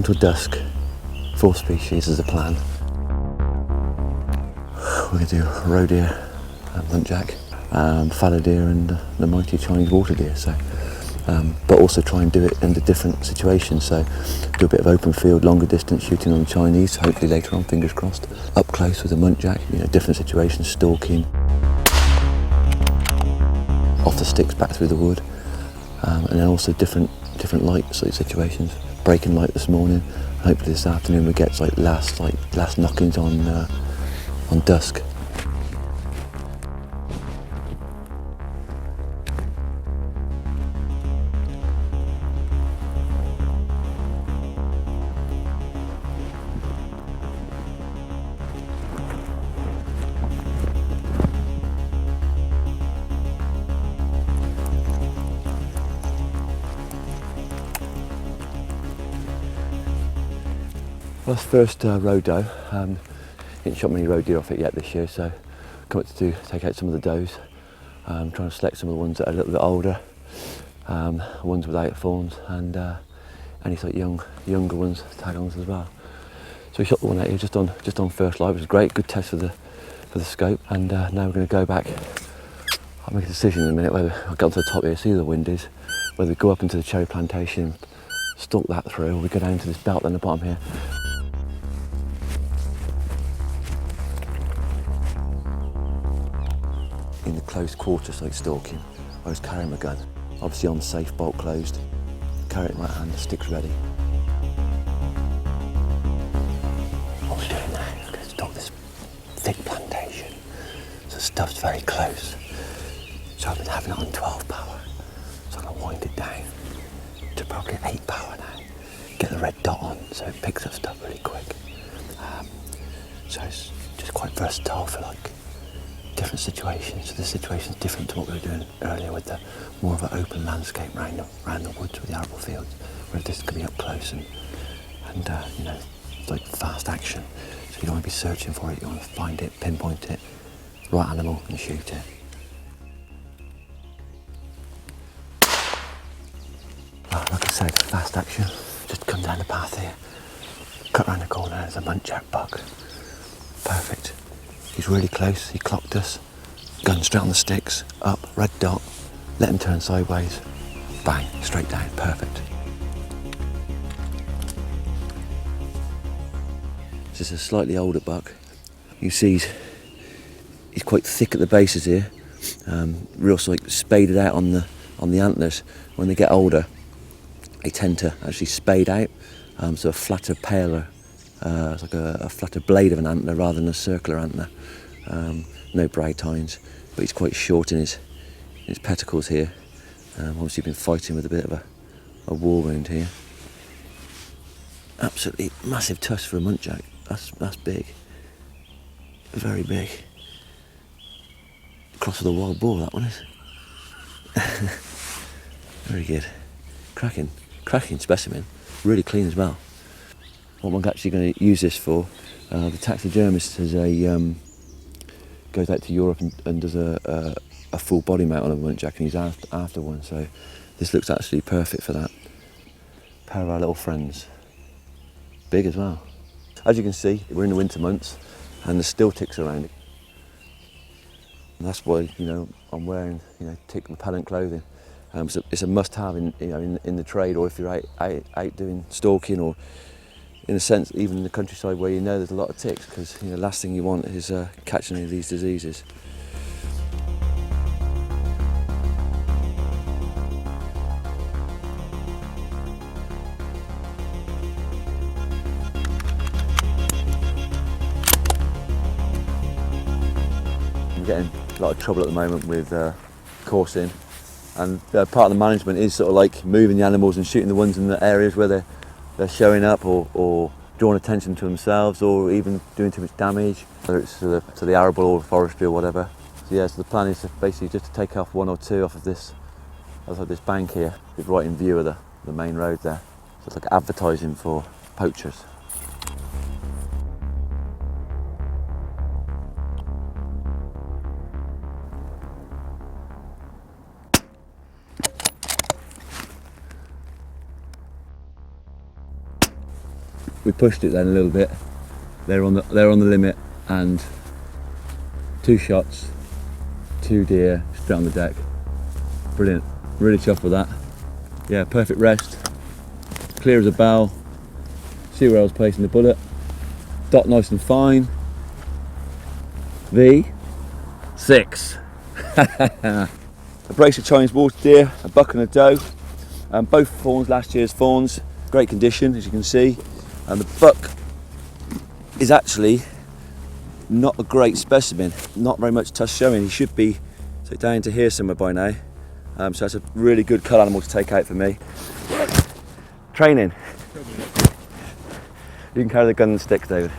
till dusk. 4 species is the plan. We're going to do roe deer, muntjac, fallow deer and the mighty Chinese water deer. So, but also try and do it in the different situations. So do a bit of open field, longer distance shooting on the Chinese, hopefully later on, fingers crossed. Up close with the muntjac, different situations, stalking. Off the sticks back through the wood. And then also different light situations. Breaking light this morning. Hopefully this afternoon we get last knockings on dusk. Well, that's first roe doe. Didn't shot many roe deer off it yet this year, so come up to take out some of the does. Trying to select some of the ones that are a little bit older, ones without fawns, and any sort of younger ones, tag-ons as well. So we shot the one out here just on first light, which was great, good test for the scope. And now we're going to go back. I'll make a decision in a minute whether I'll get onto the top here, see where the wind is, whether we go up into the cherry plantation, stalk that through, or we go down to this belt on the bottom here. In the close quarters, like stalking, I was carrying my gun, obviously on safe, bolt closed, carry it in my hand, the stick's ready. What we're doing now is going to stalk this thick plantation, so the stuff's very close. So I've been having it on 12 power, so I'm going to wind it down to probably 8 power now, get the red dot on so it picks up stuff really quick. So it's just quite versatile for different situations. So this situation's different to what we were doing earlier with the more of an open landscape around the woods with the arable fields, where this can be up close and it's like fast action. So you don't want to be searching for it, you want to find it, pinpoint it, right animal and shoot it. Well, like I said, fast action. Just come down the path here, cut around the corner, there's a muntjac buck. Perfect. He's really close, he clocked us. Gun straight on the sticks, up, red dot, let him turn sideways, bang, straight down, perfect. This is a slightly older buck. You see he's quite thick at the bases here, real spaded out on the antlers. When they get older, they tend to actually spade out, so a flatter, paler, it's like a flatter blade of an antler rather than a circular antler. No brow tines, but he's quite short in his peticles here. Obviously been fighting with a bit of a war wound here. Absolutely massive tusk for a muntjac. That's big, very big. Cross with a wild boar, that one is. Very good, cracking specimen, really clean as well. What I'm actually going to use this for, the taxidermist has goes out to Europe and does a full body mount on a muntjac, and he's after one, so this looks actually perfect for that. Pair of our little friends, big as well. As you can see, we're in the winter months and there's still ticks around it. And that's why I'm wearing tick repellent clothing. So it's a must-have in the trade, or if you're out doing stalking, or in a sense even in the countryside where there's a lot of ticks, because the last thing you want is catching any of these diseases. I'm getting a lot of trouble at the moment with coursing, and part of the management is sort of like moving the animals and shooting the ones in the areas where they're showing up or drawing attention to themselves, or even doing too much damage, whether it's to the arable or forestry or whatever. So the plan is basically just to take off one or two off of this bank here, right in view of the main road there. So it's like advertising for poachers. we pushed it then a little bit. They're on the limit, and 2 shots, 2 deer straight on the deck. Brilliant, really chuffed with that. Yeah, perfect rest, clear as a bell. See where I was placing the bullet. Dot nice and fine. V6. A brace of Chinese water deer, a buck and a doe. Both fawns, last year's fawns. Great condition, as you can see. And the buck is actually not a great specimen. Not very much tusk showing. He should be down to here somewhere by now. So that's a really good cull animal to take out for me. Training. You can carry the gun and sticks, David.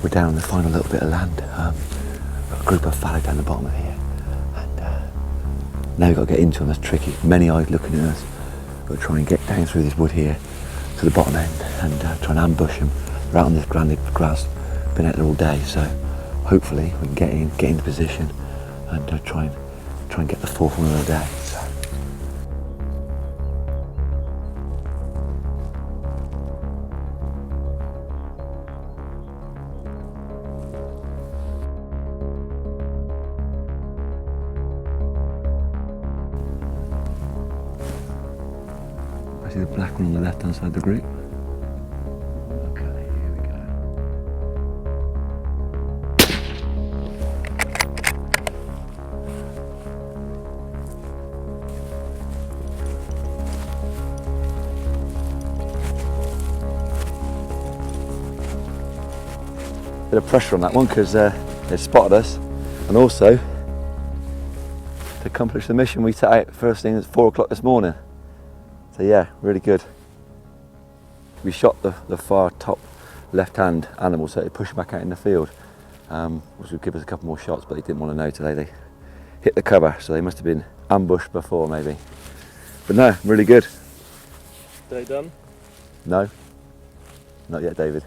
We're down the final little bit of land. A group of fallow down the bottom of here. And now we've got to get into them. That's tricky. Many eyes looking at us. Got to try and get down through this wood here to the bottom end and try and ambush them. They're out on this grounded grass. Been out there all day, so hopefully we can get into position and try and get the 4th one of the day. So. I see the black one on the left hand side of the group. Bit of pressure on that one because they spotted us, and also to accomplish the mission we set out first thing at 4 o'clock this morning. So yeah, really good. We shot the far top left hand animal, so they pushed back out in the field, which would give us a couple more shots, but they didn't want to know today. They hit the cover, so they must have been ambushed before maybe. But no, really good. Day done? No, not yet, David.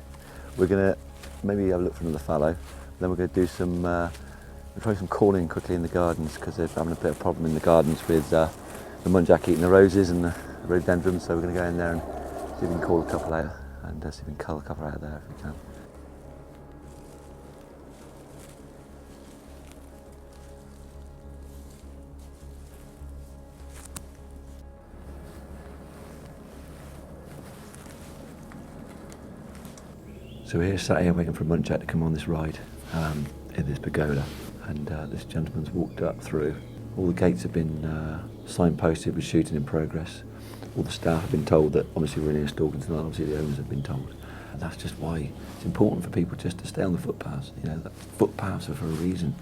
We're gonna maybe have a look for another fallow. Then we're going to do some, we'll try some calling quickly in the gardens because they're having a bit of a problem in the gardens with the Muntjac eating the roses and the rhododendrons. So we're going to go in there and see if we can call a couple out and see if we can cull a couple out there if we can. So we're here sat here waiting for Muntjac to come on this ride in this pagoda, and this gentleman's walked up through. All the gates have been signposted with shooting in progress. All the staff have been told that obviously we're in here stalking tonight, obviously the owners have been told. And that's just why it's important for people just to stay on the footpaths. You know, the footpaths are for a reason.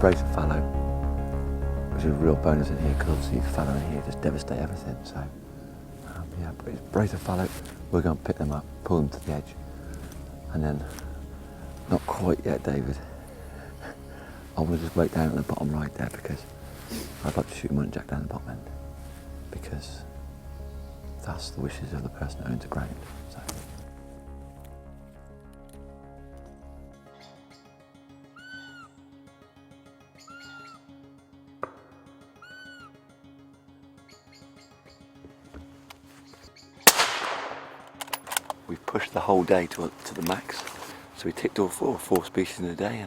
Brace of fallow, which is a real bonus in here because obviously fallow in here just devastate everything. So yeah, brace of fallow, we're going to pick them up, pull them to the edge, and then not quite yet, David. I want to just wait down at the bottom right there because I'd like to shoot a Muntjac down the bottom end because that's the wishes of the person that owns the ground. So. We've pushed the whole day to the max, so we ticked all four species in a day,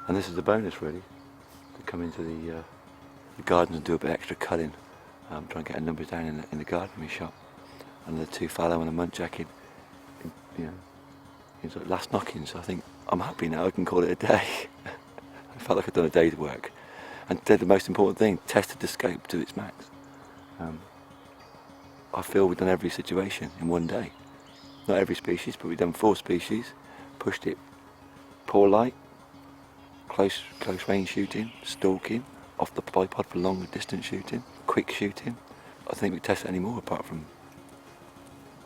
and this is the bonus really, to come into the gardens and do a bit extra culling, try and get our numbers down in the garden we shot, and the 2 fallow and a Muntjac in you know, it's like last knocking. So I think I'm happy now. I can call it a day. I felt like I'd done a day's work, and did the most important thing: tested the scope to its max. I feel we've done every situation in one day. Not every species, but we've done 4 species, pushed poor light, close range shooting, stalking, off the bipod for longer distance shooting, quick shooting. I don't think we test it anymore apart from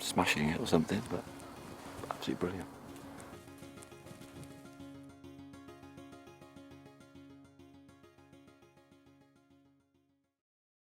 smashing it or something, but absolutely brilliant.